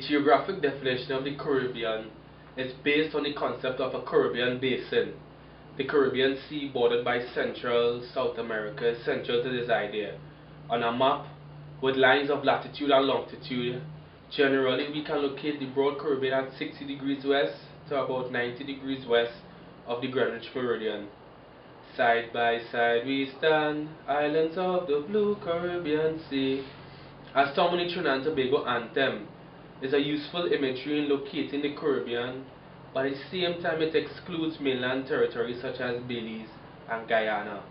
geographic definition of the Caribbean is based on the concept of a Caribbean basin. The Caribbean Sea, bordered by Central South America, is central to this idea. On a map with lines of latitude and longitude, generally we can locate the broad Caribbean at 60 degrees west to about 90 degrees west of the Greenwich Meridian. Side by side we stand, islands of the blue Caribbean Sea. As Tom in the Trinidad and Tobago anthem is a useful imagery in locating the Caribbean, but at the same time it excludes mainland territories such as Belize and Guyana.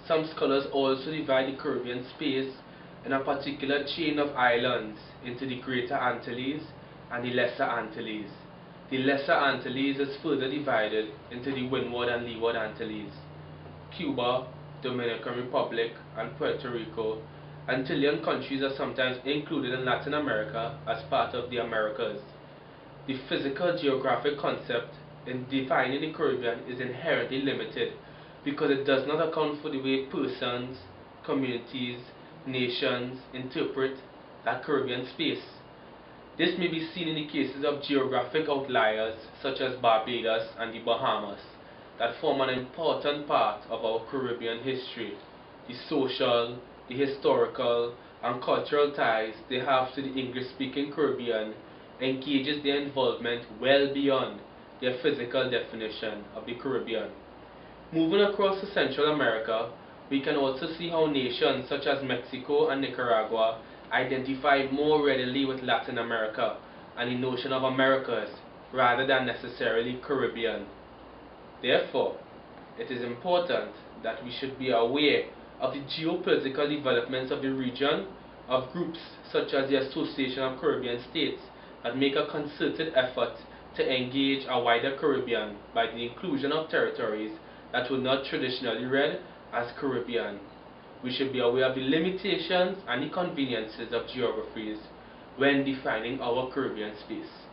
Some scholars also divide the Caribbean space in a particular chain of islands into the Greater Antilles and the Lesser Antilles. The Lesser Antilles is further divided into the Windward and Leeward Antilles. Cuba, Dominican Republic, and Puerto Rico, Antillean countries are sometimes included in Latin America as part of the Americas. The physical geographic concept in defining the Caribbean is inherently limited because it does not account for the way persons, communities, nations interpret that Caribbean space. This may be seen in the cases of geographic outliers such as Barbados and the Bahamas that form an important part of our Caribbean history. The social, the historical, and cultural ties they have to the English-speaking Caribbean engages their involvement well beyond their physical definition of the Caribbean. Moving across to Central America, we can also see how nations such as Mexico and Nicaragua identify more readily with Latin America and the notion of Americas rather than necessarily Caribbean. Therefore, it is important that we should be aware of the geopolitical developments of the region, of groups such as the Association of Caribbean States that make a concerted effort to engage a wider Caribbean by the inclusion of territories that were not traditionally read as Caribbean. We should be aware of the limitations and the conveniences of geographies when defining our Caribbean space.